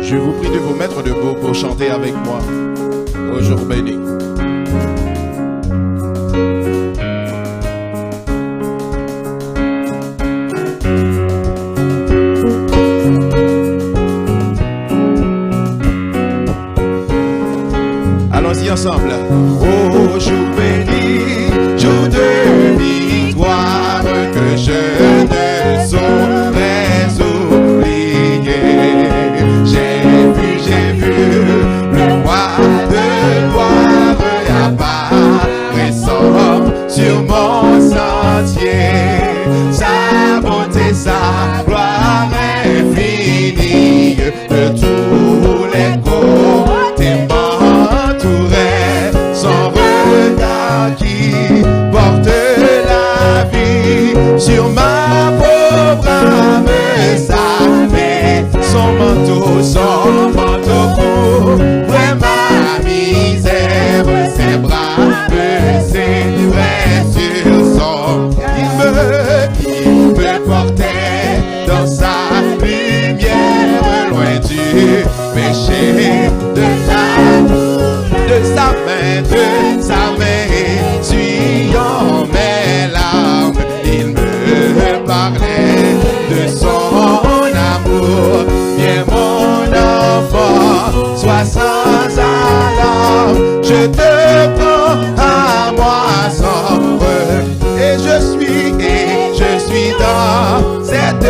Je vous prie de vous mettre debout pour chanter avec moi au jour béni. Allons-y ensemble. Au jour béni, jour de victoire que je ne saurais oublier. J'ai vu le roi de gloire apparaissant sur mon sentier. Sa beauté, sa gloire infinie de tous les côtés m'entourait. Son regard qui porte la vie sur ma pauvre âme savait. Son manteau couvrait ma misère, ses bras me serraient sur son. Il me portait dans sa lumière, loin du péché, de sa main, essuyant mes larmes. Il me parlait de son amour. Viens mon enfant, sois sans alarme, je te prends à moi sans regret. Et je suis dans cette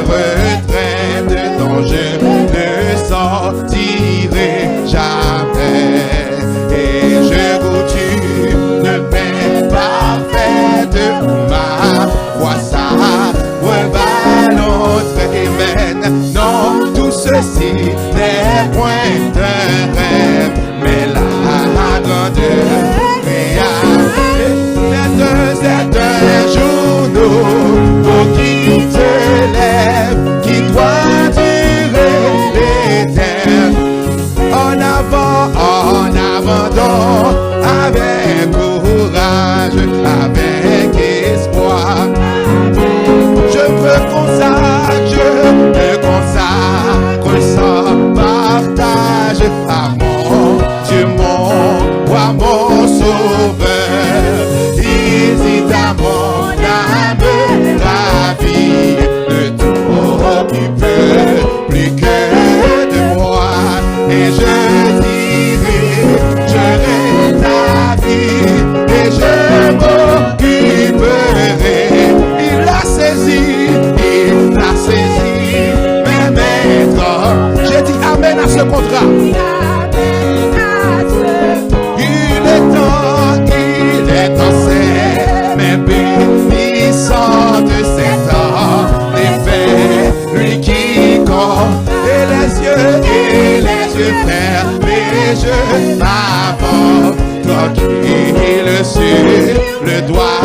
retraite dont je ne sortirai jamais. Et je goûte une paix parfaite où ma voix s'avalonne et mène. Non, tout ceci n'est point un rêve, mais la grandeur réalité. C'est un jour nouveau qui se lève, qui doit durer l'éternel. En avant donc, avec courage, avec espoir. Je me consacre sans partage à mon Dieu, mon roi, mon sauveur. Hésite à mon âme ravie de tout plus que de moi. Et je dirai, je ta vie et je m'occuperai. Il l'a saisi, mais maintenant, j'ai dit amen à ce contrat. Il est temps, c'est mais bénissant de cet temps. L'effet, lui qui compte, et les yeux fermés, je m'avance tranquille sur le droit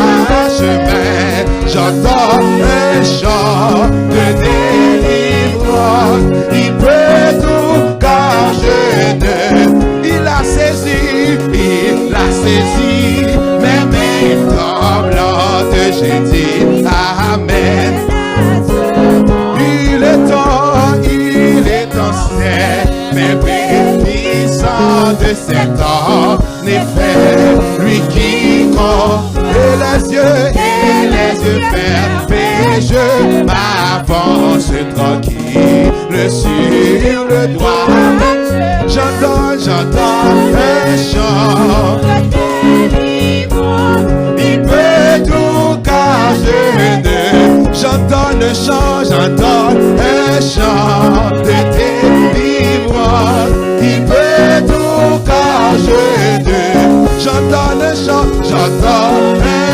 chemin. J'entends un chant de délivrance. Il peut tout car je ne. Il l'a saisi, mes mains tremblantes, j'ai dit amen. Il est temps, c'est mais bénissant de cet temps. En effet, lui qui compte, et les yeux fermés, je m'avance tranquille sur le droit. J'entends un chant. Il peut tout car je ne. J'entends un chant de délivrance. Il peut tout car je ne. J'entends un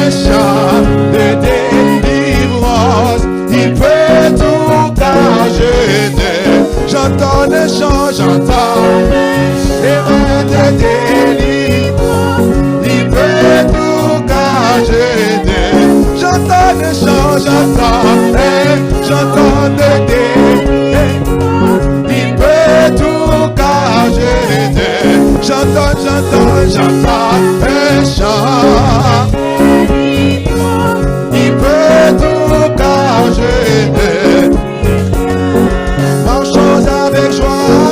chant de délivrance. Il peut tout car je ne. J'entends un chant de délivrance. Il peut tout car je ne. J'entends un chant de délivrance. Il peut tout car je ne. J'entends un chant. Il peut tout car je ne. Marchons avec joie.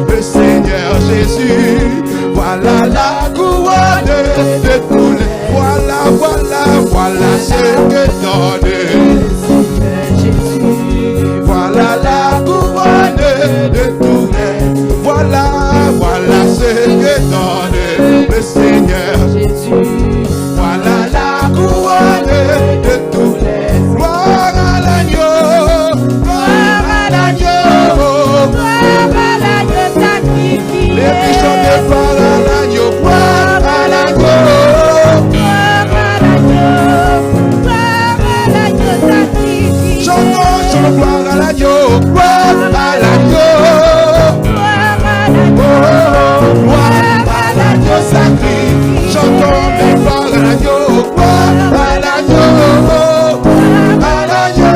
le Seigneur Jésus. Voilà la couronne de tous les. Voilà, voilà, voilà ce que donne le Seigneur Jésus. Voilà la couronne de tous les. Voilà, voilà ce que donne le Seigneur Jésus. Voilà la couronne de tous les. Gloire à l'agneau, gloire à l'agneau, gloire à l'agneau sacrifié. Les filles chantent gloire à l'agneau, gloire à l'agneau, gloire à l'agneau, gloire à l'agneau sacrifié. Chantons, chantons gloire à l'agneau, gloire à l'agneau, gloire à l'agneau, gloire à l'agneau sacrifié. Chantons mais gloire à l'agneau, gloire à l'agneau, à l'agneau,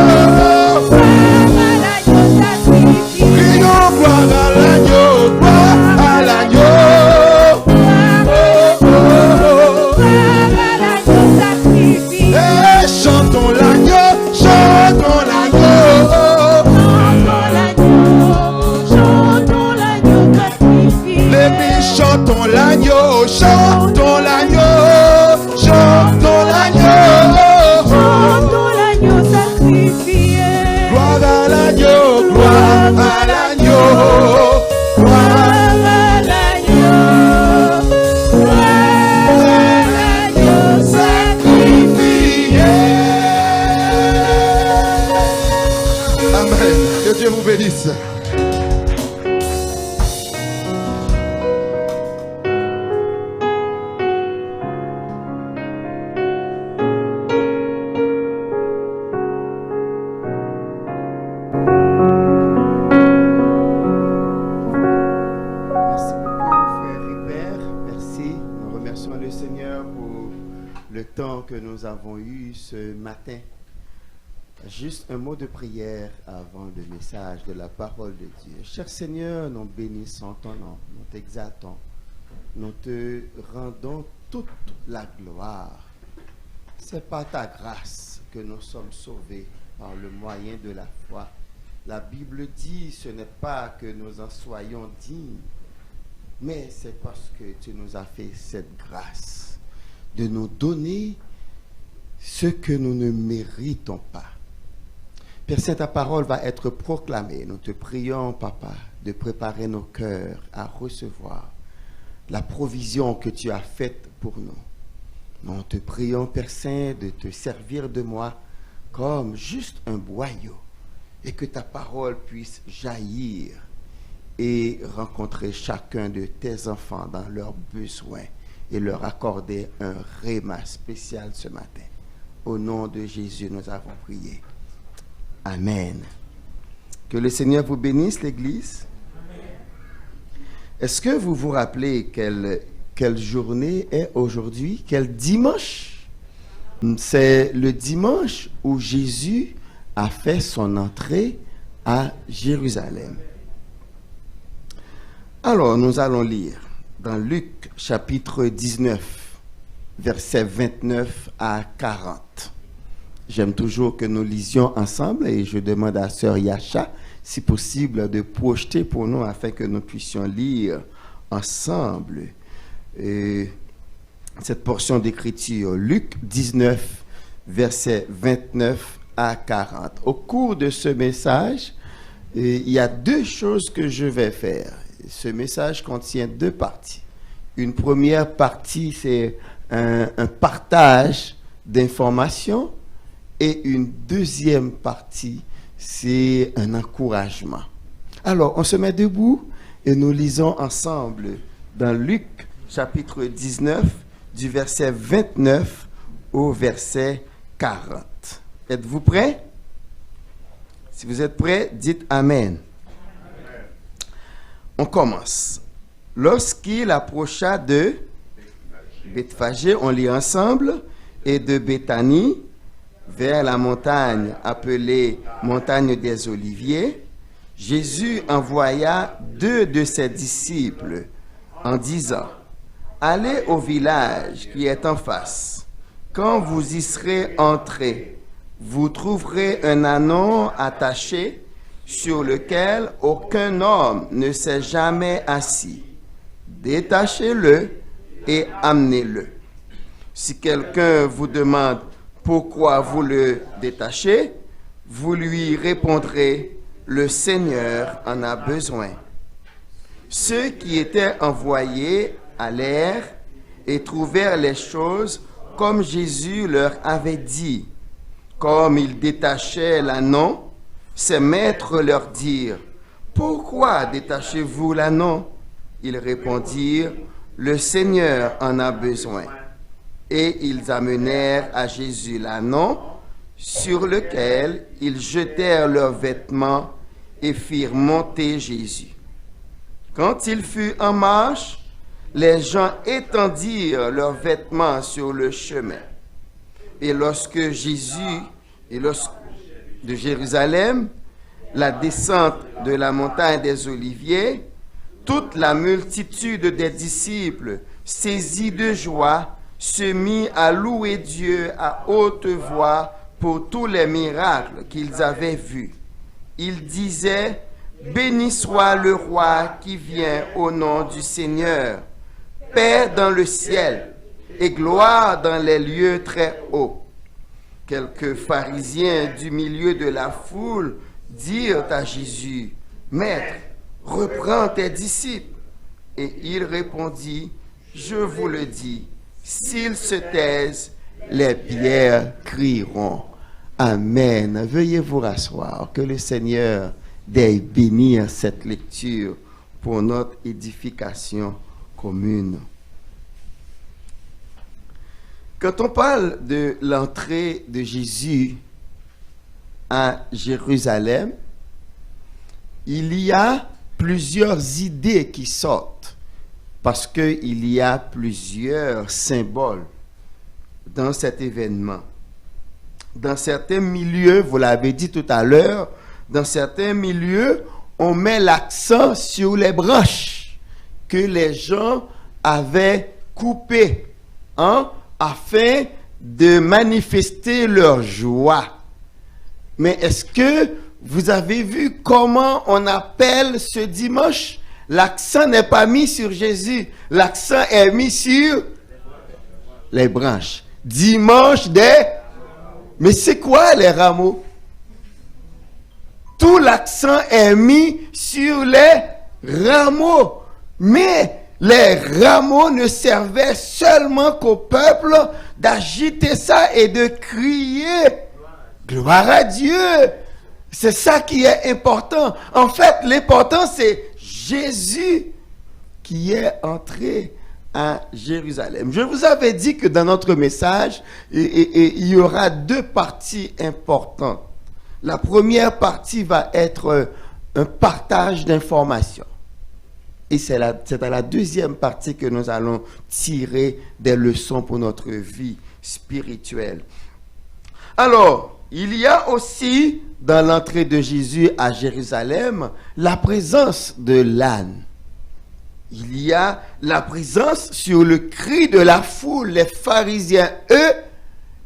gloire à l'agneau sacrifié. Crions gloire à l'agneau, gloire à l'agneau, gloire à l'agneau sacrifié. Et chantons l'agneau, chantons l'agneau, chantons l'agneau sacrifié. Les filles chantons l'agneau, chantons l'agneau, chantons l'agneau, chantons l'agneau sacrifié. Gloire à l'agneau, gloire à l'agneau, gloire à l'agneau, gloire à l'agneau sacrifié. Amen. Que Dieu vous bénisse. Merci beaucoup, frère Ribert. Merci. Nous remercions le Seigneur pour le temps que nous avons eu ce matin. Juste un mot de prière avant le message de la parole de Dieu. Cher Seigneur, nous bénissons ton nom, nous t'exaltons, nous te rendons toute la gloire. C'est par ta grâce que nous sommes sauvés par le moyen de la foi. La Bible dit, ce n'est pas que nous en soyons dignes, mais c'est parce que tu nous as fait cette grâce de nous donner ce que nous ne méritons pas. Père Saint, ta parole va être proclamée. Nous te prions, Papa, de préparer nos cœurs à recevoir la provision que tu as faite pour nous. Nous te prions, Père Saint, de te servir de moi comme juste un boyau et que ta parole puisse jaillir et rencontrer chacun de tes enfants dans leurs besoins et leur accorder un réma spécial ce matin. Au nom de Jésus, nous avons prié. Amen. Que le Seigneur vous bénisse, l'Église. Est-ce que vous vous rappelez quelle journée est aujourd'hui? Quel dimanche? C'est le dimanche où Jésus a fait son entrée à Jérusalem. Alors, nous allons lire dans Luc chapitre 19, versets 29 à 40. J'aime toujours que nous lisions ensemble et je demande à Sœur Yacha, si possible, de projeter pour nous afin que nous puissions lire ensemble cette portion d'écriture. Luc 19, versets 29 à 40. Au cours de ce message, il y a deux choses que je vais faire. Ce message contient deux parties. Une première partie, c'est un partage d'informations. Et une deuxième partie, c'est un encouragement. Alors, on se met debout et nous lisons ensemble dans Luc chapitre 19, du verset 29 au verset 40. Êtes-vous prêts? Si vous êtes prêts, dites Amen. Amen. On commence. Lorsqu'il approcha de Bethphagée, on lit ensemble, et de Béthanie, vers la montagne appelée montagne des Oliviers, Jésus envoya 2 de ses disciples en disant, « Allez au village qui est en face. Quand vous y serez entrés, vous trouverez un ânon attaché sur lequel aucun homme ne s'est jamais assis. Détachez-le et amenez-le. Si quelqu'un vous demande pourquoi vous le détachez, vous lui répondrez, le Seigneur en a besoin. Ceux qui étaient envoyés allèrent et trouvèrent les choses comme Jésus leur avait dit. Comme ils détachaient l'ânon, ses maîtres leur dirent, « Pourquoi détachez-vous l'ânon » Ils répondirent, « Le Seigneur en a besoin. » Et ils amenèrent à Jésus l'ânon, sur lequel ils jetèrent leurs vêtements et firent monter Jésus. Quand il fut en marche, les gens étendirent leurs vêtements sur le chemin. Et lorsque Jésus de Jérusalem, la descente de la montagne des Oliviers, toute la multitude des disciples, saisis de joie, se mit à louer Dieu à haute voix pour tous les miracles qu'ils avaient vus. Ils disaient, « Béni soit le roi qui vient au nom du Seigneur, paix dans le ciel et gloire dans les lieux très hauts. » Quelques pharisiens du milieu de la foule dirent à Jésus, « Maître, reprends tes disciples. » Et il répondit, « Je vous le dis, s'ils se taisent, les pierres crieront. » Amen. Veuillez vous rasseoir. Que le Seigneur daigne bénir cette lecture pour notre édification commune. Quand on parle de l'entrée de Jésus à Jérusalem, il y a plusieurs idées qui sortent parce qu'il y a plusieurs symboles dans cet événement. Dans certains milieux, vous l'avez dit tout à l'heure, dans certains milieux, on met l'accent sur les branches que les gens avaient coupées, afin de manifester leur joie. Mais est-ce que vous avez vu comment on appelle ce dimanche? L'accent n'est pas mis sur Jésus, l'accent est mis sur les branches. Dimanche des... Mais c'est quoi les rameaux? Tout l'accent est mis sur les rameaux. Mais les rameaux ne servaient seulement qu'au peuple d'agiter ça et de crier « Gloire à Dieu !» C'est ça qui est important. En fait, l'important, c'est Jésus qui est entré à Jérusalem. Je vous avais dit que dans notre message, il y aura deux parties importantes. La première partie va être un partage d'informations. Et c'est à la deuxième partie que nous allons tirer des leçons pour notre vie spirituelle. Alors, il y a aussi, dans l'entrée de Jésus à Jérusalem, la présence de l'âne. Il y a la présence sur le cri de la foule. Les pharisiens, eux,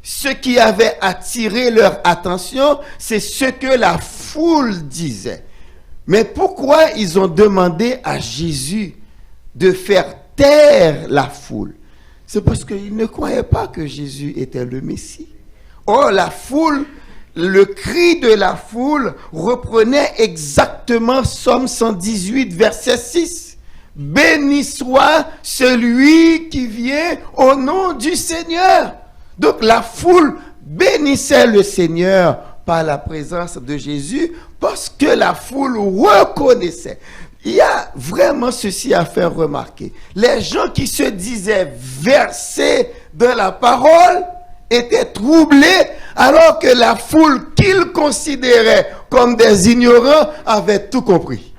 ce qui avait attiré leur attention, c'est ce que la foule disait. Mais pourquoi ils ont demandé à Jésus de faire taire la foule? C'est parce qu'ils ne croyaient pas que Jésus était le Messie. Or, la foule, le cri de la foule reprenait exactement Psaume 118, verset 6. Béni soit celui qui vient au nom du Seigneur. Donc la foule bénissait le Seigneur par la présence de Jésus parce que la foule reconnaissait. Il y a vraiment ceci à faire remarquer. Les gens qui se disaient versés dans la parole étaient troublés alors que la foule qu'ils considéraient comme des ignorants avait tout compris.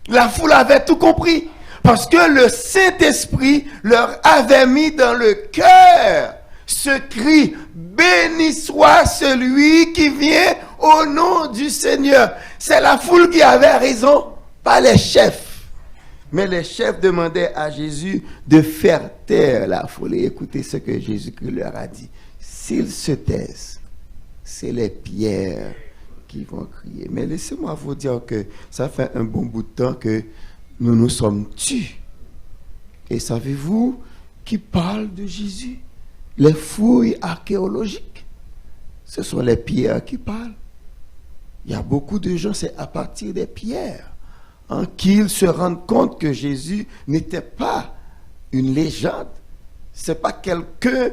La foule avait tout compris parce que le Saint-Esprit leur avait mis dans le cœur ce cri, béni soit celui qui vient au nom du Seigneur. C'est la foule qui avait raison, pas les chefs. Mais les chefs demandaient à Jésus de faire taire la foule. Et écoutez ce que Jésus leur a dit. S'ils se taisent, c'est les pierres qui vont crier. Mais laissez-moi vous dire que ça fait un bon bout de temps que nous nous sommes tus. Et savez-vous qui parle de Jésus? Les fouilles archéologiques. Ce sont les pierres qui parlent. Il y a beaucoup de gens, c'est à partir des pierres qu'ils se rendent compte que Jésus n'était pas une légende. Ce n'est pas quelqu'un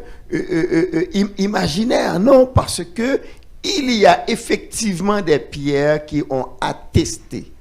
imaginaire, non, parce que il y a effectivement des pierres qui ont attesté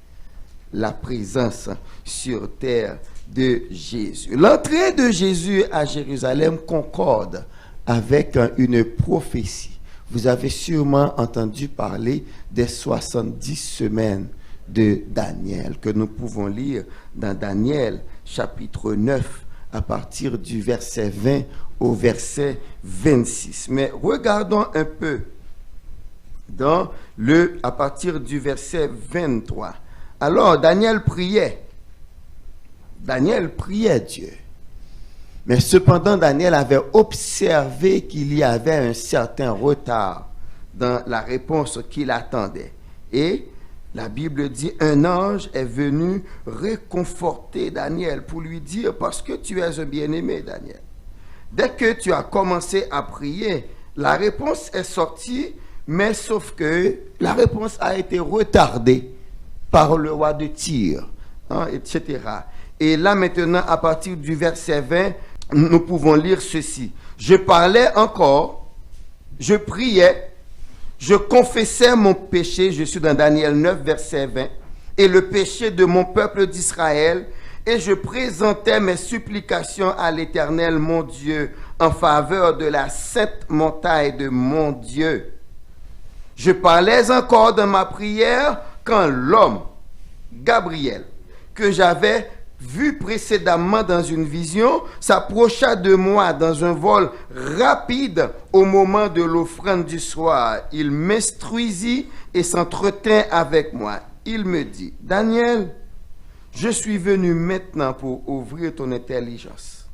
la présence sur terre de Jésus. L'entrée de Jésus à Jérusalem concorde avec une prophétie. Vous avez sûrement entendu parler des 70 semaines de Daniel, que nous pouvons lire dans Daniel chapitre 9, à partir du verset 20 au verset 26. Mais regardons un peu à partir du verset 23. Alors, Daniel priait Dieu. Mais cependant, Daniel avait observé qu'il y avait un certain retard dans la réponse qu'il attendait. Et la Bible dit, un ange est venu réconforter Daniel pour lui dire, parce que tu es un bien-aimé, Daniel. Dès que tu as commencé à prier, la réponse est sortie, mais sauf que la réponse a été retardée par le roi de Tyr, etc. Et là maintenant, à partir du verset 20, nous pouvons lire ceci. Je parlais encore, je priais, je confessais mon péché, je suis dans Daniel 9, verset 20, et le péché de mon peuple d'Israël, et je présentais mes supplications à l'Éternel, mon Dieu, en faveur de la sainte montagne de mon Dieu. Je parlais encore dans ma prière quand l'homme, Gabriel, que j'avais vu précédemment dans une vision, s'approcha de moi dans un vol rapide au moment de l'offrande du soir. Il m'instruisit et s'entretint avec moi. Il me dit, Daniel, je suis venu maintenant pour ouvrir ton intelligence.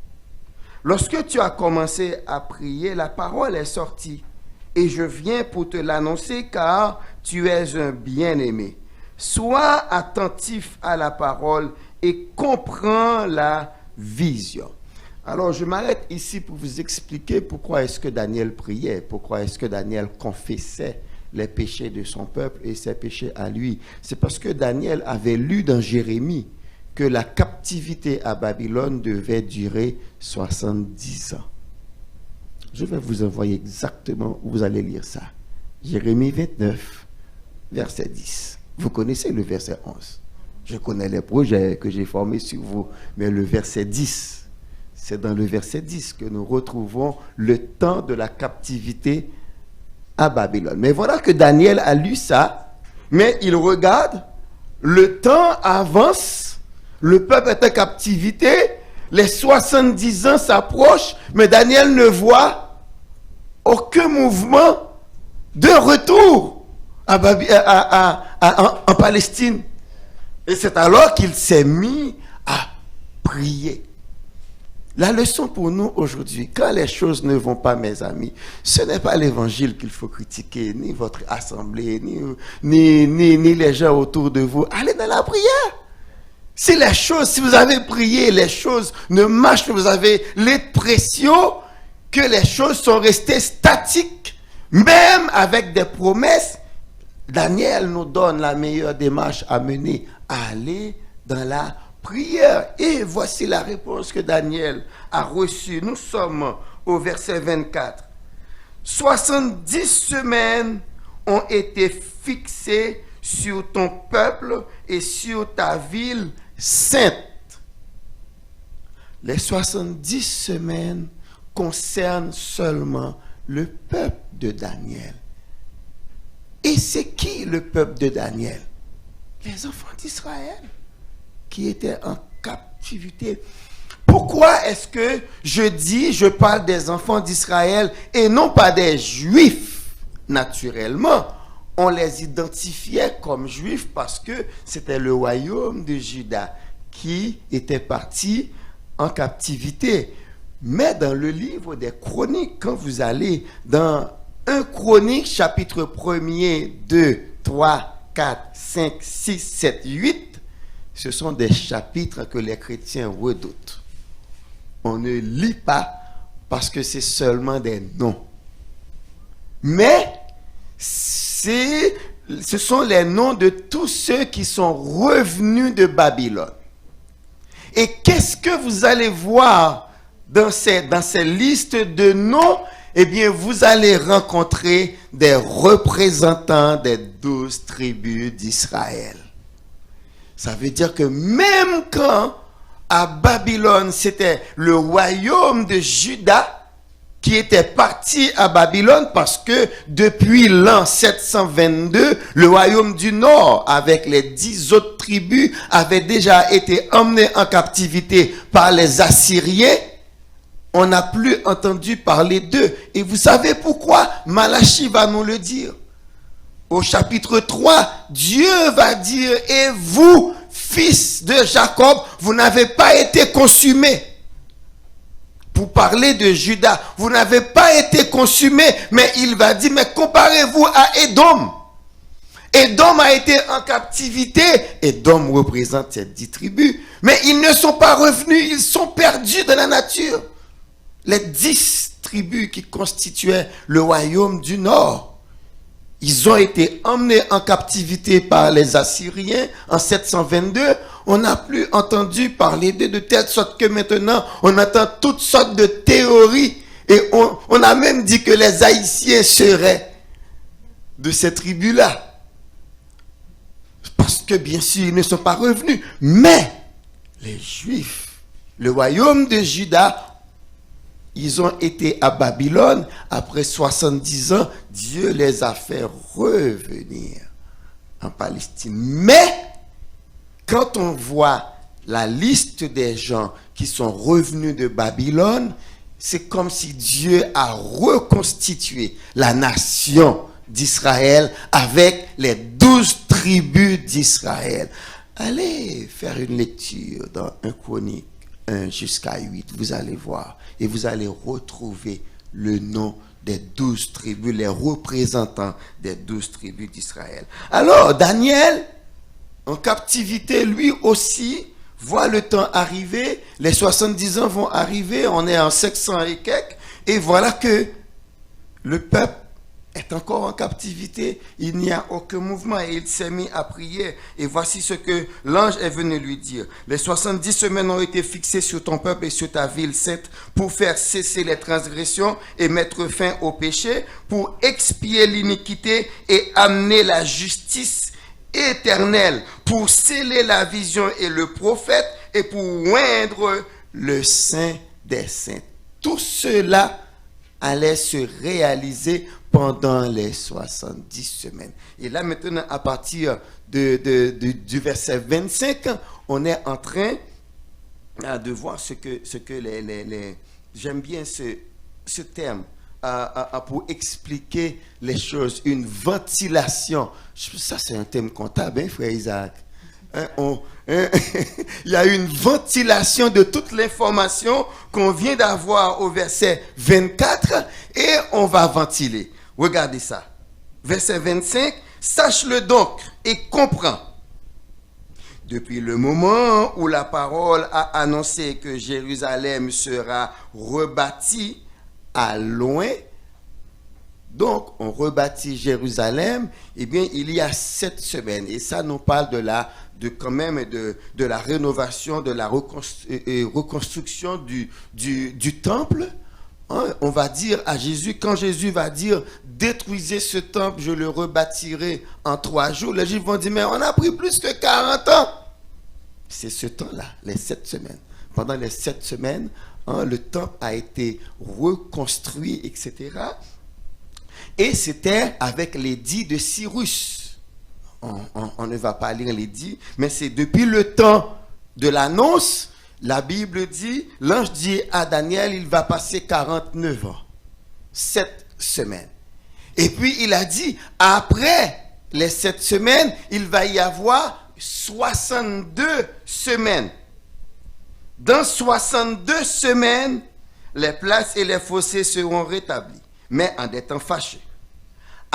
Lorsque tu as commencé à prier, la parole est sortie et je viens pour te l'annoncer car tu es un bien-aimé. Sois attentif à la parole et comprends la vision. Alors, je m'arrête ici pour vous expliquer pourquoi est-ce que Daniel priait, pourquoi est-ce que Daniel confessait les péchés de son peuple et ses péchés à lui. C'est parce que Daniel avait lu dans Jérémie que la captivité à Babylone devait durer 70 ans. Je vais vous envoyer exactement où vous allez lire ça. Jérémie 29, verset 10. Vous connaissez le verset 11. Je connais les projets que j'ai formés sur vous, mais le verset 10, c'est dans le verset 10 que nous retrouvons le temps de la captivité à Babylone. Mais voilà que Daniel a lu ça, mais il regarde, le temps avance, le peuple est en captivité, les 70 ans s'approchent, mais Daniel ne voit aucun mouvement de retour en Palestine. Et c'est alors qu'il s'est mis à prier. La leçon pour nous aujourd'hui, quand les choses ne vont pas, mes amis, ce n'est pas l'évangile qu'il faut critiquer, ni votre assemblée, ni les gens autour de vous. Allez dans la prière. Si vous avez prié, les choses ne marchent pas, vous avez l'impression que les choses sont restées statiques, même avec des promesses, Daniel nous donne la meilleure démarche à mener, à aller dans la prière. Et voici la réponse que Daniel a reçue. Nous sommes au verset 24. 70 semaines ont été fixées sur ton peuple et sur ta ville sainte. Les 70 semaines concernent seulement le peuple de Daniel. Et c'est qui le peuple de Daniel? Les enfants d'Israël qui étaient en captivité. Pourquoi est-ce que je parle des enfants d'Israël et non pas des Juifs? Naturellement, on les identifiait comme Juifs parce que c'était le royaume de Juda qui était parti en captivité. Mais dans le livre des Chroniques, quand vous allez dans 1 Chronique, chapitre 1er de 3, 4, 5, 6, 7, 8, ce sont des chapitres que les chrétiens redoutent. On ne lit pas parce que c'est seulement des noms. Mais ce sont les noms de tous ceux qui sont revenus de Babylone. Et qu'est-ce que vous allez voir dans ces listes de noms? Eh bien, vous allez rencontrer des représentants des 12 tribus d'Israël. Ça veut dire que même quand à Babylone, c'était le royaume de Juda qui était parti à Babylone, parce que depuis l'an 722, le royaume du Nord, avec les 10 autres tribus, avait déjà été emmené en captivité par les Assyriens. On n'a plus entendu parler d'eux. Et vous savez pourquoi? Malachie va nous le dire. Au chapitre 3, Dieu va dire, et vous, fils de Jacob, vous n'avez pas été consumés. Pour parler de Juda, vous n'avez pas été consumés, mais il va dire, mais comparez-vous à Édom. Édom a été en captivité. Édom représente ces 10 tribus, mais ils ne sont pas revenus, ils sont perdus dans la nature. Les 10 tribus qui constituaient le royaume du Nord, ils ont été emmenés en captivité par les Assyriens en 722. On n'a plus entendu parler d'eux, de telle sorte que maintenant, on entend toutes sortes de théories. Et on a même dit que les Haïtiens seraient de ces tribus-là. Parce que bien sûr, ils ne sont pas revenus. Mais les Juifs, le royaume de Juda, ils ont été à Babylone. Après 70 ans, Dieu les a fait revenir en Palestine. Mais, quand on voit la liste des gens qui sont revenus de Babylone, c'est comme si Dieu a reconstitué la nation d'Israël avec les 12 tribus d'Israël. Allez faire une lecture dans 1 Chronique 1 jusqu'à 8, vous allez voir. Et vous allez retrouver le nom des 12 tribus, les représentants des 12 tribus d'Israël. Alors, Daniel, en captivité, lui aussi, voit le temps arriver. Les 70 ans vont arriver. On est en 500 et quelques. Et voilà que le peuple est encore en captivité. Il n'y a aucun mouvement. Et il s'est mis à prier. Et voici ce que l'ange est venu lui dire. Les 70 semaines ont été fixées sur ton peuple et sur ta ville sainte pour faire cesser les transgressions et mettre fin au péché, pour expier l'iniquité et amener la justice éternelle, pour sceller la vision et le prophète, et pour oindre le saint des saints. Tout cela allait se réaliser pendant les 70 semaines. Et là maintenant, à partir du verset 25, on est en train de voir ce que les j'aime bien ce terme, pour expliquer les choses, une ventilation. Ça, c'est un thème comptable, hein, frère Isaac. Il y a une ventilation de toute l'information qu'on vient d'avoir au verset 24 et on va ventiler. Regardez ça. Verset 25, sache-le donc et comprends. Depuis le moment où la parole a annoncé que Jérusalem sera rebâtie à loin, donc on rebâtit Jérusalem, eh bien il y a 7 semaines, et ça nous parle de la rénovation, de la reconstruction du temple. Hein, on va dire à Jésus, quand Jésus va dire détruisez ce temple, je le rebâtirai en 3 jours, les Juifs vont dire mais on a pris plus que 40 ans. C'est ce temps-là, les 7 semaines. Pendant les 7 semaines, le temple a été reconstruit, etc. Et c'était avec l'édit de Cyrus. On ne va pas lire l'édit, mais c'est depuis le temps de l'annonce. La Bible dit, l'ange dit à Daniel, il va passer 49 ans, 7 semaines. Et puis il a dit, après les 7 semaines, il va y avoir 62 semaines. Dans 62 semaines, les places et les fossés seront rétablis, mais en des temps fâcheux.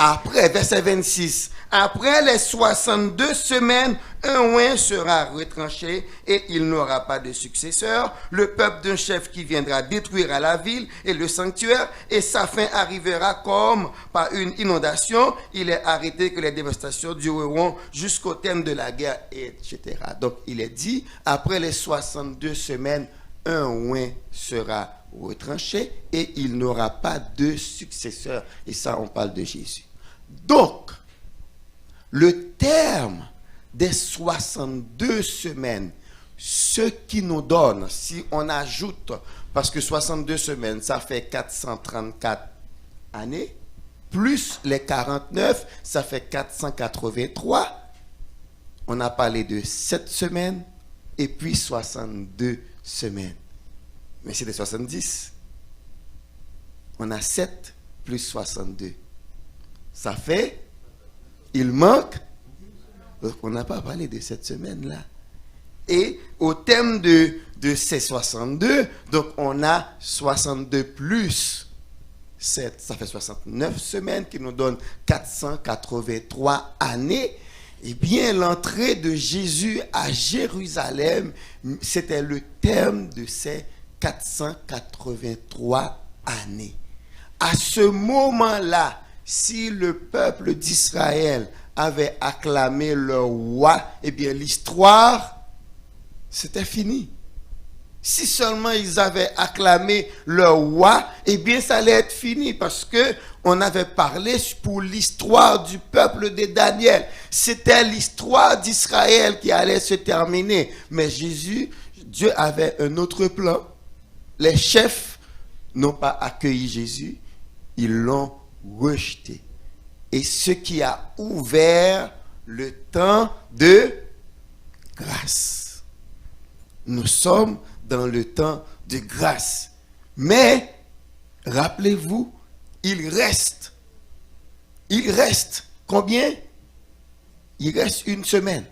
Après, verset 26, après les 62 semaines, un oint sera retranché et il n'aura pas de successeur. Le peuple d'un chef qui viendra détruira la ville et le sanctuaire, et sa fin arrivera comme par une inondation. Il est arrêté que les dévastations dureront jusqu'au terme de la guerre, etc. Donc, il est dit, après les 62 semaines, un oint sera retranché et il n'aura pas de successeur. Et ça, on parle de Jésus. Donc, le terme des 62 semaines, ce qui nous donne, si on ajoute, parce que 62 semaines, ça fait 434 années, plus les 49, ça fait 483. On a parlé de 7 semaines et puis 62 semaines. Mais c'est des 70. On a 7 plus 62. Ça fait, il manque. Donc on n'a pas parlé de cette semaine-là. Et au terme de ces 62, donc on a 62 plus 7, ça fait 69 semaines qui nous donne 483 années. Eh bien, l'entrée de Jésus à Jérusalem, c'était le terme de ces 483 années. À ce moment-là, si le peuple d'Israël avait acclamé leur roi, eh bien l'histoire, c'était fini. Si seulement ils avaient acclamé leur roi, eh bien ça allait être fini parce que on avait parlé pour l'histoire du peuple de Daniel. C'était l'histoire d'Israël qui allait se terminer. Mais Jésus, Dieu avait un autre plan. Les chefs n'ont pas accueilli Jésus, ils l'ont rejeté. Et ce qui a ouvert le temps de grâce. Nous sommes dans le temps de grâce. Mais, rappelez-vous, il reste combien? Il reste une semaine.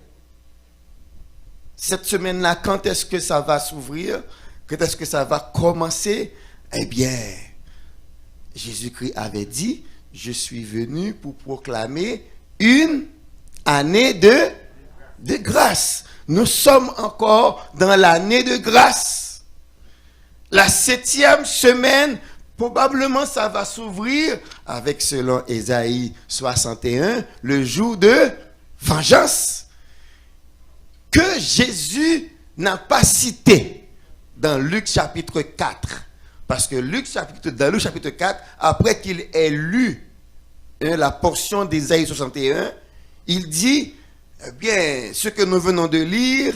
Cette semaine-là, quand est-ce que ça va s'ouvrir? Quand est-ce que ça va commencer? Eh bien, Jésus-Christ avait dit, je suis venu pour proclamer une année de grâce. Nous sommes encore dans l'année de grâce. La 7e semaine, probablement ça va s'ouvrir avec, selon Ésaïe 61, le jour de vengeance que Jésus n'a pas cité dans Luc chapitre 4. Parce que dans Luc chapitre 4, après qu'il ait lu la portion d'Ésaïe 61, il dit, eh bien, ce que nous venons de lire,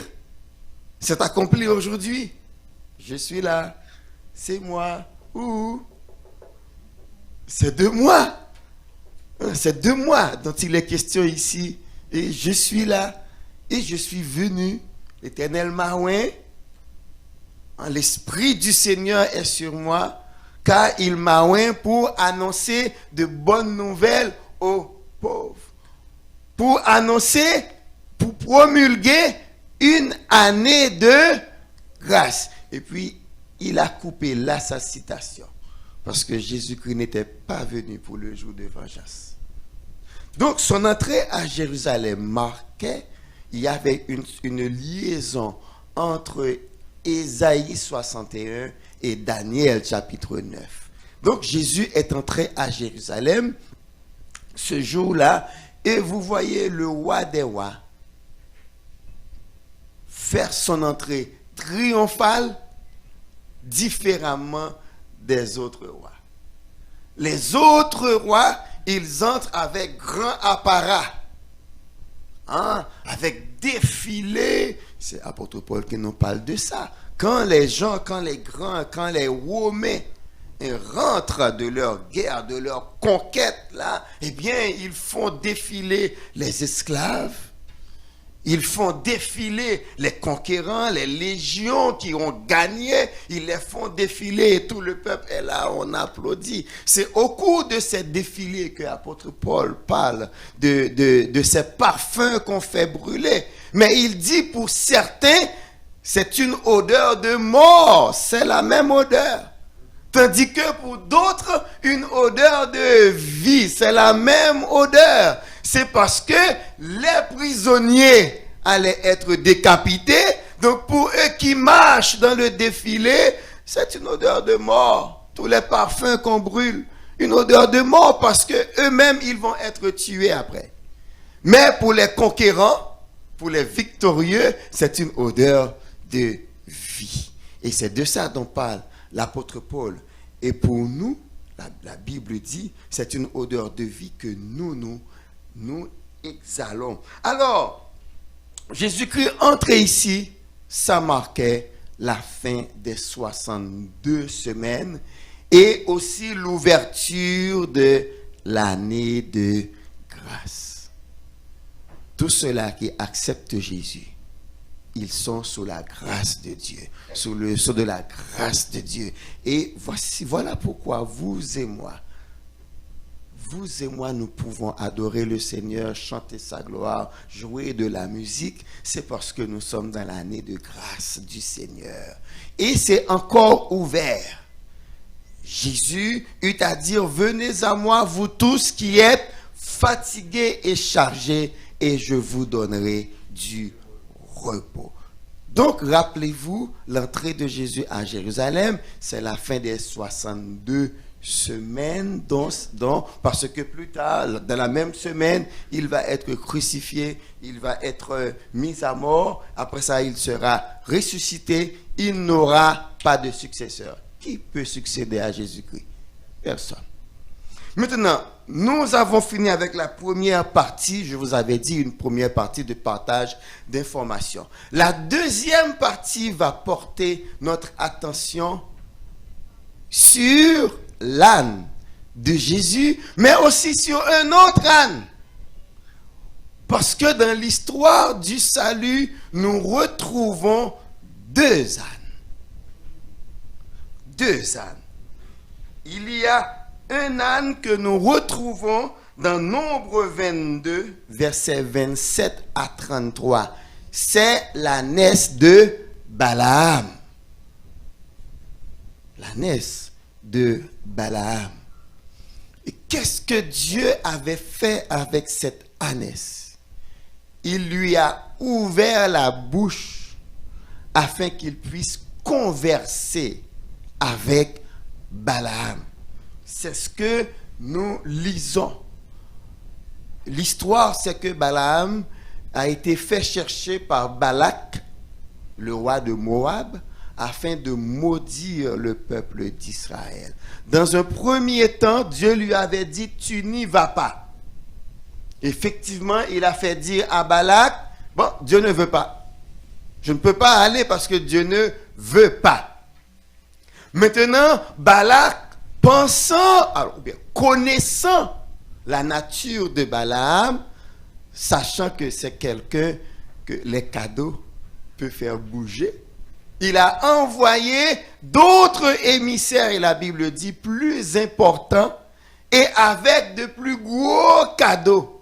c'est accompli aujourd'hui. Je suis là, c'est moi, c'est de moi. C'est de moi dont il est question ici. Et je suis là, et je suis venu. L'Éternel m'a oint. L'Esprit du Seigneur est sur moi, car il m'a oint pour annoncer de bonnes nouvelles aux pauvres. Pour annoncer, pour promulguer une année de grâce. Et puis, il a coupé là sa citation. Parce que Jésus-Christ n'était pas venu pour le jour de vengeance. Donc, son entrée à Jérusalem marquait, il y avait une liaison entre Ésaïe 61 et Daniel chapitre 9. Donc, Jésus est entré à Jérusalem ce jour-là, et vous voyez le roi des rois faire son entrée triomphale différemment des autres rois. Les autres rois, ils entrent avec grand apparat, avec défilé. C'est apôtre Paul qui nous parle de ça. Quand les gens, quand les Romains rentrent de leur guerre, de leur conquête, là, eh bien, ils font défiler les esclaves. Ils font défiler les conquérants, les légions qui ont gagné. Ils les font défiler et tout le peuple est là, on applaudit. C'est au cours de ces défilés que l'apôtre Paul parle de ces parfums qu'on fait brûler. Mais il dit pour certains, c'est une odeur de mort. C'est la même odeur. Tandis que pour d'autres, une odeur de vie, c'est la même odeur. C'est parce que les prisonniers allaient être décapités. Donc pour eux qui marchent dans le défilé, c'est une odeur de mort. Tous les parfums qu'on brûle, une odeur de mort parce que eux-mêmes, ils vont être tués après. Mais pour les conquérants, pour les victorieux, c'est une odeur de vie. Et c'est de ça dont parle l'apôtre Paul. Et pour nous, la Bible dit, c'est une odeur de vie que nous exhalons. Alors, Jésus-Christ entrait ici, ça marquait la fin des 62 semaines et aussi l'ouverture de l'année de grâce. Tous ceux-là qui acceptent Jésus, ils sont sous la grâce de Dieu, sous le sceau de la grâce de Dieu. Et voilà pourquoi vous et moi, nous pouvons adorer le Seigneur, chanter sa gloire, jouer de la musique. C'est parce que nous sommes dans l'année de grâce du Seigneur. Et c'est encore ouvert. Jésus eut à dire, venez à moi, vous tous qui êtes fatigués et chargés, et je vous donnerai du repos. Donc, rappelez-vous, l'entrée de Jésus à Jérusalem, c'est la fin des 62 semaines, parce que plus tard, dans la même semaine, il va être crucifié, il va être mis à mort, après ça, il sera ressuscité, il n'aura pas de successeur. Qui peut succéder à Jésus-Christ? Personne. Maintenant, nous avons fini avec la première partie, je vous avais dit, une première partie de partage d'informations. La deuxième partie va porter notre attention sur l'âne de Jésus, mais aussi sur un autre âne. Parce que dans l'histoire du salut, nous retrouvons deux ânes. Deux ânes. Il y a un âne que nous retrouvons dans Nombre 22, versets 27 à 33. C'est l'ânesse de Balaam. L'ânesse de Balaam. Et qu'est-ce que Dieu avait fait avec cette ânesse? Il lui a ouvert la bouche afin qu'il puisse converser avec Balaam. C'est ce que nous lisons. L'histoire, c'est que Balaam a été fait chercher par Balak, le roi de Moab, afin de maudire le peuple d'Israël. Dans un premier temps, Dieu lui avait dit, tu n'y vas pas. Effectivement, il a fait dire à Balak, bon, Dieu ne veut pas. Je ne peux pas aller parce que Dieu ne veut pas. Maintenant, Balak, connaissant la nature de Balaam, sachant que c'est quelqu'un que les cadeaux peuvent faire bouger, il a envoyé d'autres émissaires, et la Bible dit, plus importants, et avec de plus gros cadeaux.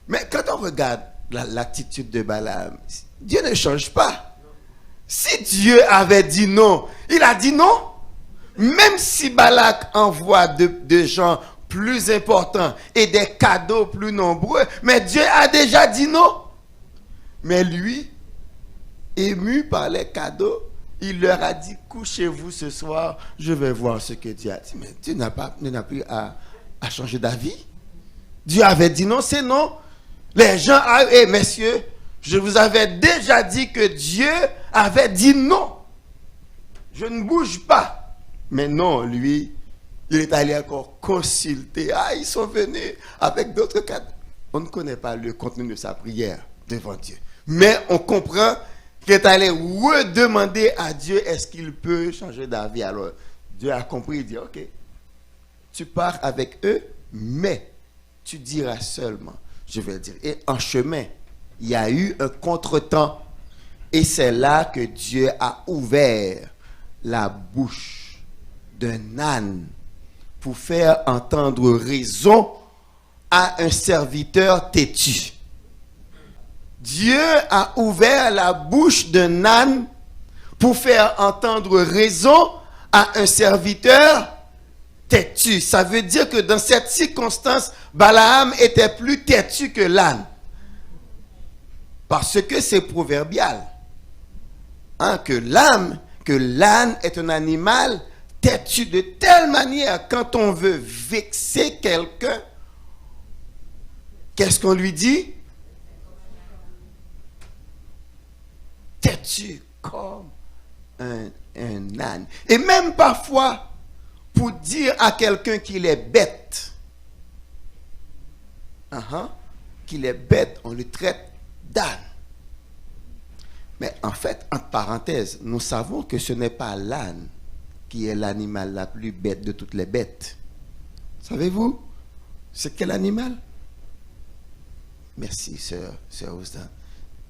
Mais quand on regarde l'attitude de Balaam, Dieu ne change pas. Si Dieu avait dit non, il a dit non. Même si Balak envoie de gens plus importants et des cadeaux plus nombreux, mais Dieu a déjà dit non. Mais lui, ému par les cadeaux, il leur a dit, couchez-vous ce soir, je vais voir ce que Dieu a dit. Mais Dieu n'a plus à changer d'avis. Dieu avait dit non, c'est non. Les gens, messieurs, je vous avais déjà dit que Dieu avait dit non. Je ne bouge pas. Mais non, lui, il est allé encore consulter. Ils sont venus avec d'autres cadeaux. On ne connaît pas le contenu de sa prière devant Dieu. Mais on comprend qu'il est allé redemander à Dieu est-ce qu'il peut changer d'avis. Alors, Dieu a compris, il dit, ok, tu pars avec eux, mais tu diras seulement, je vais dire. Et en chemin, il y a eu un contretemps. Et c'est là que Dieu a ouvert la bouche d'un âne pour faire entendre raison à un serviteur têtu. Dieu a ouvert la bouche d'un âne pour faire entendre raison à un serviteur têtu. Ça veut dire que dans cette circonstance, Balaam était plus têtu que l'âne. Parce que c'est proverbial. Hein, que l'âne est un animal têtu de telle manière, quand on veut vexer quelqu'un, qu'est-ce qu'on lui dit? Têtu comme un âne. Et même parfois, pour dire à quelqu'un qu'il est bête, qu'il est bête, on le traite d'âne. Mais en fait, entre parenthèses, nous savons que ce n'est pas l'âne qui est l'animal la plus bête de toutes les bêtes. Savez-vous, c'est quel animal? Merci, sœur Ousdan.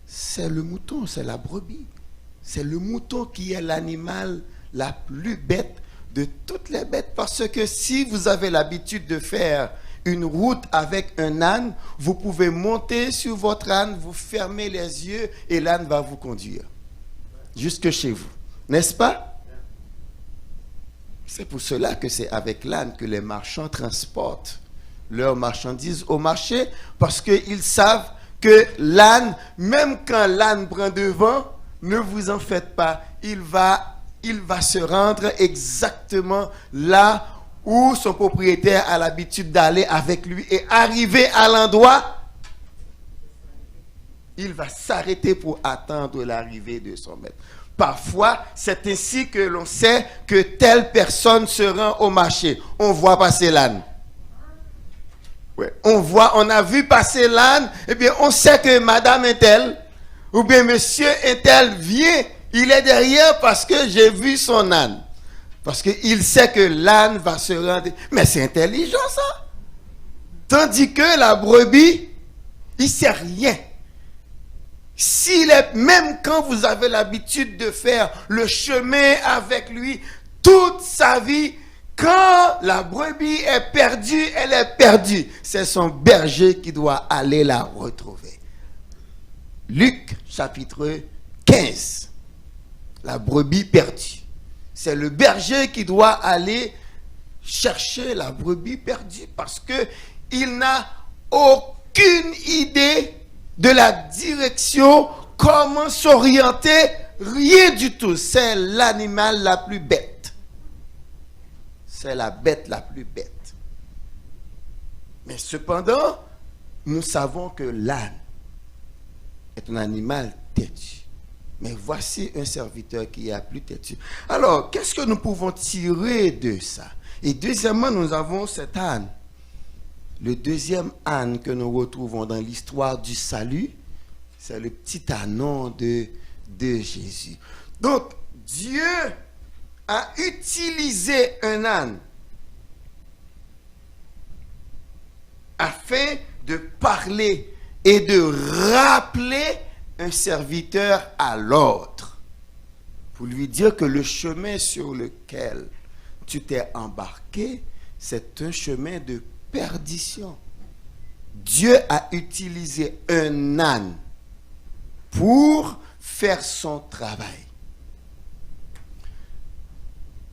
C'est le mouton, c'est la brebis. C'est le mouton qui est l'animal la plus bête de toutes les bêtes. Parce que si vous avez l'habitude de faire une route avec un âne, vous pouvez monter sur votre âne, vous fermez les yeux et l'âne va vous conduire jusque chez vous. N'est-ce pas? C'est pour cela que c'est avec l'âne que les marchands transportent leurs marchandises au marché, parce qu'ils savent que l'âne, même quand l'âne prend devant, ne vous en faites pas, il va se rendre exactement là où son propriétaire a l'habitude d'aller avec lui, et arrivé à l'endroit, il va s'arrêter pour attendre l'arrivée de son maître. Parfois, c'est ainsi que l'on sait que telle personne se rend au marché. On voit passer l'âne. Ouais. On a vu passer l'âne, et bien on sait que madame est telle, ou bien monsieur est tel vient, il est derrière parce que j'ai vu son âne. Parce qu'il sait que l'âne va se rendre. Mais c'est intelligent ça. Tandis que la brebis, il ne sait rien. Même quand vous avez l'habitude de faire le chemin avec lui, toute sa vie, quand la brebis est perdue, elle est perdue. C'est son berger qui doit aller la retrouver. Luc chapitre 15. La brebis perdue. C'est le berger qui doit aller chercher la brebis perdue parce qu'il n'a aucune idée de la direction, comment s'orienter, rien du tout. C'est l'animal la plus bête. C'est la bête la plus bête. Mais cependant, nous savons que l'âne est un animal têtu. Mais voici un serviteur qui est plus têtu. Alors, qu'est-ce que nous pouvons tirer de ça? Et deuxièmement, nous avons cet âne. Le deuxième âne que nous retrouvons dans l'histoire du salut, c'est le petit ânon de Jésus. Donc, Dieu a utilisé un âne afin de parler et de rappeler un serviteur à l'autre, pour lui dire que le chemin sur lequel tu t'es embarqué, c'est un chemin de perdition. Dieu a utilisé un âne pour faire son travail.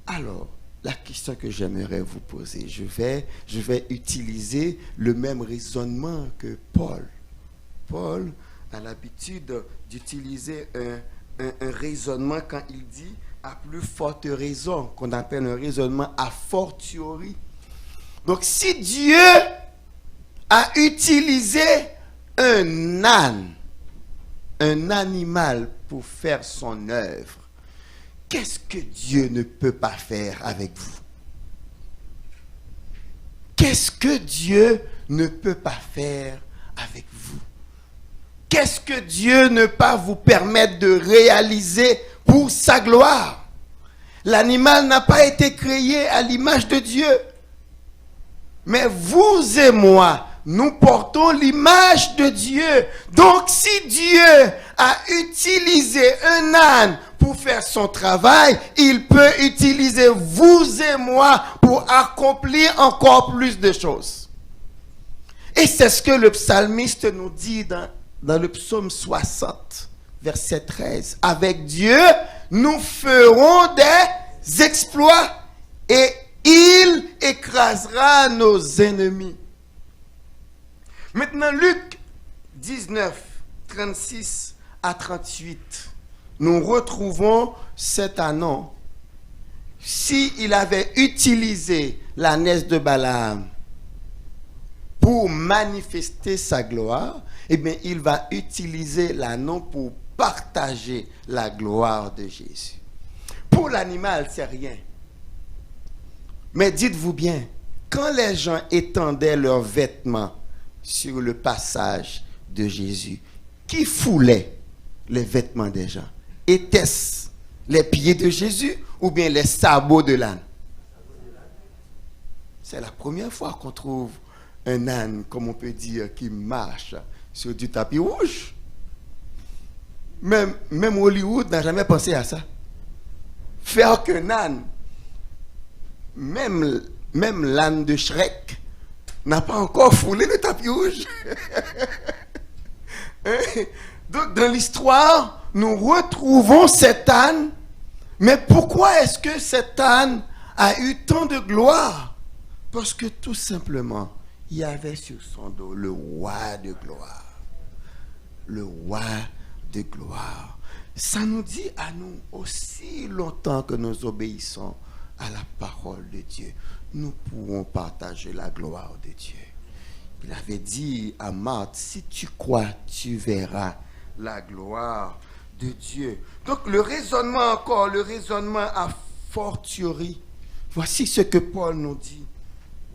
Alors, la question que j'aimerais vous poser, je vais utiliser le même raisonnement que Paul. Paul a l'habitude d'utiliser un raisonnement quand il dit à plus forte raison, qu'on appelle un raisonnement a fortiori. Donc, si Dieu a utilisé un âne, un animal pour faire son œuvre, qu'est-ce que Dieu ne peut pas faire avec vous? Qu'est-ce que Dieu ne peut pas faire avec vous? Qu'est-ce que Dieu ne peut pas vous permettre de réaliser pour sa gloire? L'animal n'a pas été créé à l'image de Dieu. Mais vous et moi, nous portons l'image de Dieu. Donc si Dieu a utilisé un âne pour faire son travail, il peut utiliser vous et moi pour accomplir encore plus de choses. Et c'est ce que le psalmiste nous dit dans le psaume 60, verset 13. Avec Dieu, nous ferons des exploits et il écrasera nos ennemis. Maintenant, Luc 19, 36 à 38, nous retrouvons cet annonce. S'il avait utilisé l'ânesse de Balaam pour manifester sa gloire, eh bien, il va utiliser l'ânon pour partager la gloire de Jésus. Pour l'animal, c'est rien. Mais dites-vous bien, quand les gens étendaient leurs vêtements sur le passage de Jésus, qui foulait les vêtements des gens? Était-ce les pieds de Jésus ou bien les sabots de l'âne? C'est la première fois qu'on trouve un âne, comme on peut dire, qui marche sur du tapis rouge. Même Hollywood n'a jamais pensé à ça. Faire qu'un âne, même l'âne de Shrek, n'a pas encore foulé le tapis rouge. Donc, dans l'histoire, nous retrouvons cet âne. Mais pourquoi est-ce que cet âne a eu tant de gloire? Parce que tout simplement, il y avait sur son dos le roi de gloire. Le roi de gloire. Ça nous dit à nous, aussi longtemps que nous obéissons à la parole de Dieu, nous pourrons partager la gloire de Dieu. Il avait dit à Marthe, si tu crois, tu verras la gloire de Dieu. Donc le raisonnement encore, le raisonnement a fortiori. Voici ce que Paul nous dit.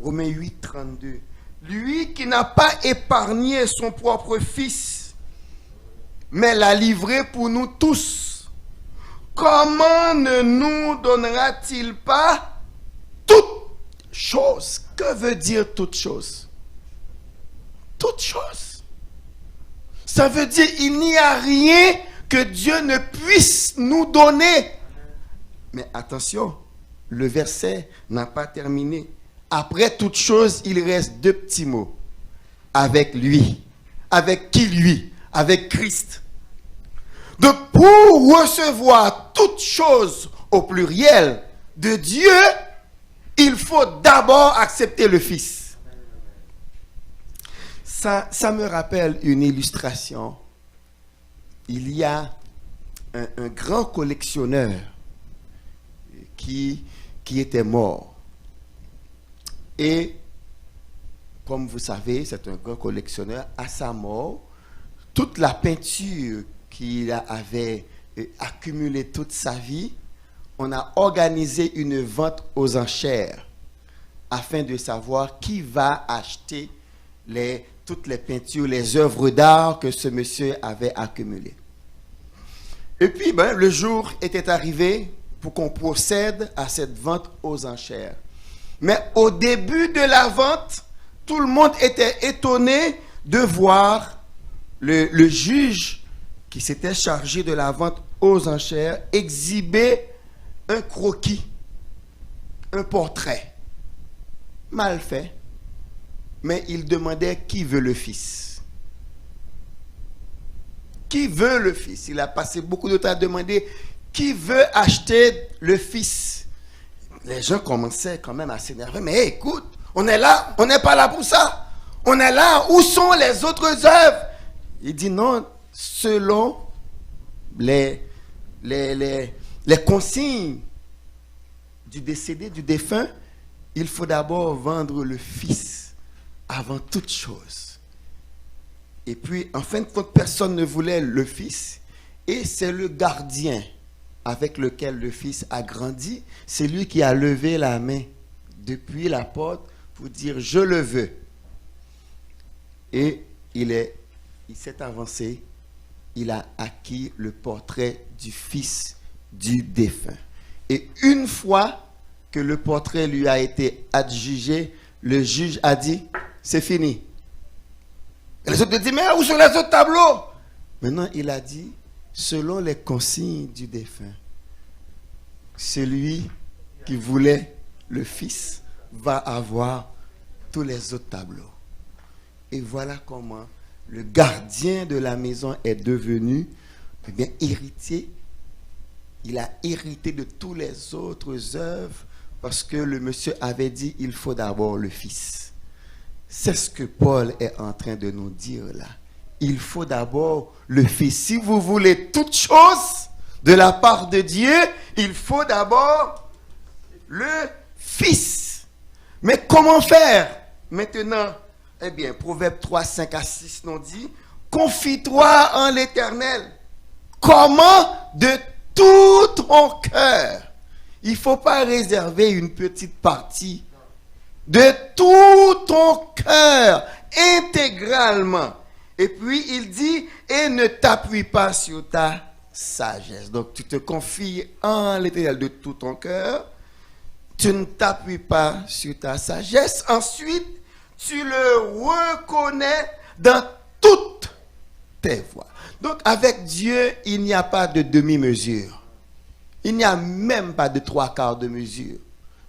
Romains 8, 32. Lui qui n'a pas épargné son propre fils, mais l'a livré pour nous tous, comment ne nous donnera-t-il pas toutes choses? Que veut dire toutes choses? Toutes choses. Ça veut dire il n'y a rien que Dieu ne puisse nous donner. Mais attention, le verset n'a pas terminé. Après toute chose, il reste deux petits mots. Avec lui. Avec qui lui? Avec Christ. Donc pour recevoir toute chose au pluriel de Dieu, il faut d'abord accepter le Fils. Ça me rappelle une illustration. Il y a un grand collectionneur qui était mort. Et comme vous savez, c'est un grand collectionneur. À sa mort, toute la peinture qu'il avait accumulée toute sa vie, on a organisé une vente aux enchères afin de savoir qui va acheter toutes les peintures, les œuvres d'art que ce monsieur avait accumulées. Et puis, le jour était arrivé pour qu'on procède à cette vente aux enchères. Mais au début de la vente, tout le monde était étonné de voir le juge qui s'était chargé de la vente aux enchères exhiber un croquis, un portrait, mal fait. Mais il demandait qui veut le Fils. Qui veut le Fils? Il a passé beaucoup de temps à demander qui veut acheter le Fils. Les gens commençaient quand même à s'énerver. Mais écoute, on est là, on n'est pas là pour ça. On est là, où sont les autres œuvres? Il dit non, selon les consignes du décédé, du défunt, il faut d'abord vendre le Fils avant toute chose. Et puis, en fin de compte, personne ne voulait le Fils. Et c'est le gardien avec lequel le Fils a grandi, c'est lui qui a levé la main depuis la porte pour dire « je le veux ». Et il s'est avancé, il a acquis le portrait du Fils du défunt. Et une fois que le portrait lui a été adjugé, le juge a dit « c'est fini ». Et les autres disent « mais où sont les autres tableaux ?» Maintenant, il a dit selon les consignes du défunt, celui qui voulait le Fils va avoir tous les autres tableaux. Et voilà comment le gardien de la maison est devenu héritier il a hérité de toutes les autres œuvres parce que le monsieur avait dit il faut d'abord le Fils. C'est ce que Paul est en train de nous dire là. Il faut d'abord le Fils. Si vous voulez toute chose de la part de Dieu, il faut d'abord le Fils. Mais comment faire maintenant? Eh bien, Proverbe 3, 5 à 6 nous dit, confie-toi en l'Éternel. Comment? De tout ton cœur. Il ne faut pas réserver une petite partie. De tout ton cœur, intégralement. Et puis, il dit, et ne t'appuie pas sur ta sagesse. Donc, tu te confies en l'Éternel de tout ton cœur. Tu ne t'appuies pas sur ta sagesse. Ensuite, tu le reconnais dans toutes tes voies. Donc, avec Dieu, il n'y a pas de demi-mesure. Il n'y a même pas de 3/4 de mesure.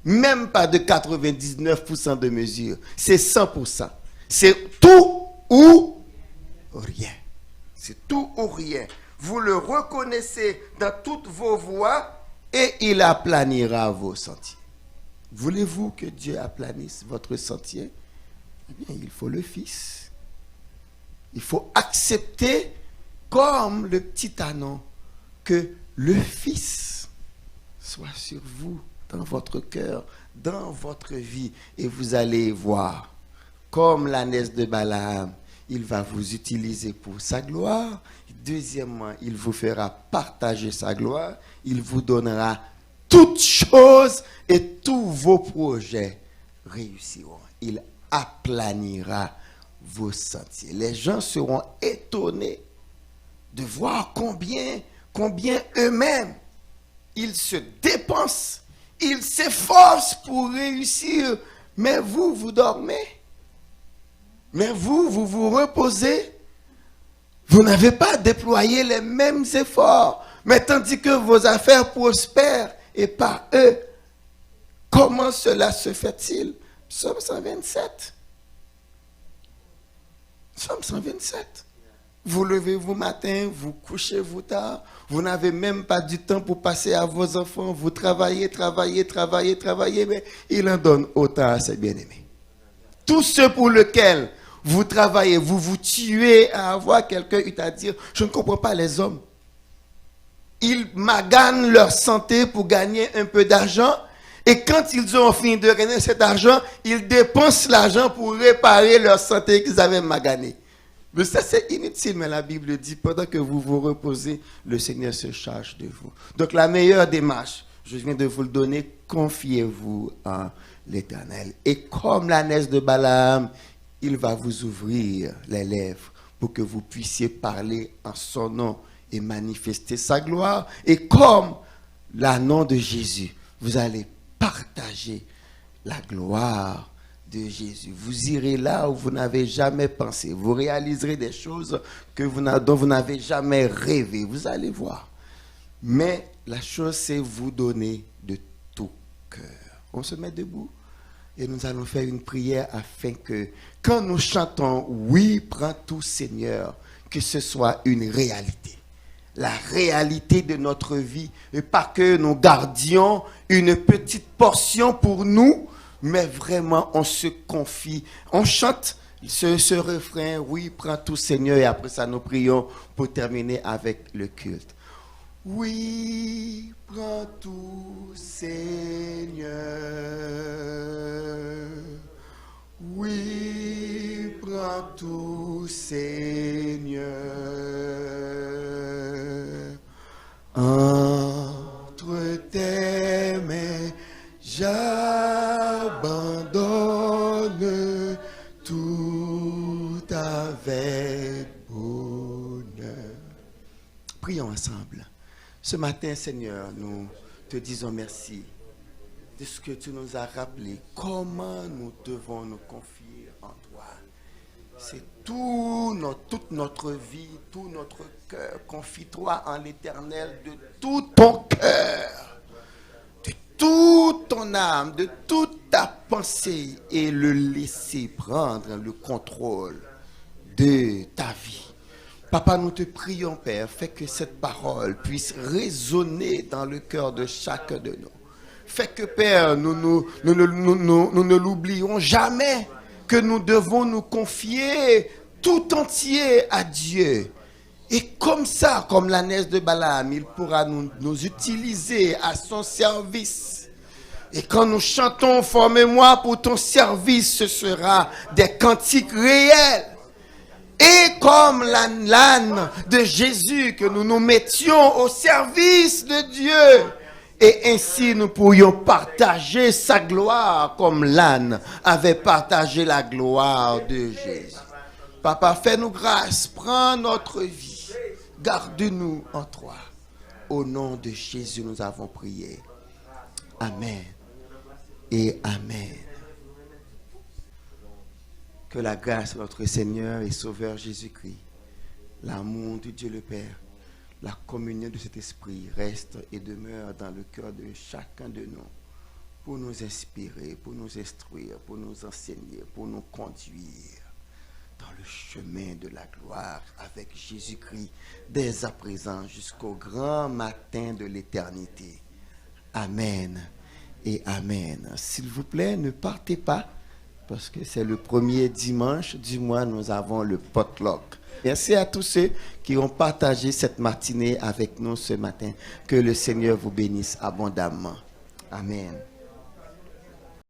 Même pas de 99% de mesure. C'est 100%. C'est tout ou rien. C'est tout ou rien. Vous le reconnaissez dans toutes vos voies et il aplanira vos sentiers. Voulez-vous que Dieu aplanisse votre sentier? Eh bien, il faut le Fils. Il faut accepter comme le petit ânon que le Fils soit sur vous, dans votre cœur, dans votre vie. Et vous allez voir, comme l'ânesse de Balaam, il va vous utiliser pour sa gloire. Deuxièmement, il vous fera partager sa gloire. Il vous donnera toutes choses et tous vos projets réussiront. Il aplanira vos sentiers. Les gens seront étonnés de voir combien eux-mêmes, ils se dépensent, ils s'efforcent pour réussir. Mais vous, vous dormez. Mais vous vous reposez. Vous n'avez pas déployé les mêmes efforts. Mais tandis que vos affaires prospèrent et pas eux. Comment cela se fait-il? Psaume 127. Psaume 127. Vous levez-vous matin, vous couchez-vous tard, vous n'avez même pas du temps pour passer à vos enfants, vous travaillez, mais il en donne autant à ses bien-aimés. Tous ceux pour lesquels vous travaillez, vous vous tuez à avoir quelqu'un à dire, je ne comprends pas les hommes. Ils maganent leur santé pour gagner un peu d'argent, et quand ils ont fini de gagner cet argent, ils dépensent l'argent pour réparer leur santé qu'ils avaient maganée. Mais ça, c'est inutile, mais la Bible dit, pendant que vous vous reposez, le Seigneur se charge de vous. Donc, la meilleure démarche, je viens de vous le donner, confiez-vous en l'Éternel. Et comme l'ânesse de Balaam, il va vous ouvrir les lèvres pour que vous puissiez parler en son nom et manifester sa gloire. Et comme l'ânon de Jésus, vous allez partager la gloire de Jésus. Vous irez là où vous n'avez jamais pensé. Vous réaliserez des choses dont vous n'avez jamais rêvé. Vous allez voir. Mais la chose, c'est vous donner de tout cœur. On se met debout et nous allons faire une prière afin que, quand nous chantons « Oui, prends tout Seigneur », que ce soit une réalité. La réalité de notre vie. Et pas que nous gardions une petite portion pour nous, mais vraiment, on se confie. On chante ce refrain, oui, prends tout Seigneur, et après ça, nous prions pour terminer avec le culte. Oui, prends tout Seigneur. Oui, prends tout Seigneur. Entre tes mains, j'abandonne tout avec bonheur. Prions ensemble. Ce matin, Seigneur, nous te disons merci de ce que tu nous as rappelé. Comment nous devons nous confier en toi. C'est toute notre vie, tout notre cœur. Confie-toi en l'Éternel de tout ton cœur, de toute ton âme, de toute ta pensée, et le laisser prendre le contrôle de ta vie. Papa, nous te prions, Père, fais que cette parole puisse résonner dans le cœur de chacun de nous. Fais que, Père, nous ne l'oublions jamais, que nous devons nous confier tout entier à Dieu. Et comme ça, comme l'ânesse de Balaam, il pourra nous utiliser à son service. Et quand nous chantons « Forme-moi pour ton service », ce sera des cantiques réels. Et comme l'âne de Jésus, que nous nous mettions au service de Dieu. Et ainsi nous pourrions partager sa gloire comme l'âne avait partagé la gloire de Jésus. Papa, fais-nous grâce, prends notre vie, garde-nous en toi. Au nom de Jésus, nous avons prié. Amen et amen. Que la grâce de notre Seigneur et Sauveur Jésus-Christ, l'amour de Dieu le Père, la communion de cet esprit reste et demeure dans le cœur de chacun de nous pour nous inspirer, pour nous instruire, pour nous enseigner, pour nous conduire dans le chemin de la gloire avec Jésus-Christ dès à présent jusqu'au grand matin de l'éternité. Amen et amen. S'il vous plaît, ne partez pas parce que c'est le premier dimanche du mois, nous avons le potluck. Merci à tous ceux qui ont partagé cette matinée avec nous ce matin. Que le Seigneur vous bénisse abondamment. Amen.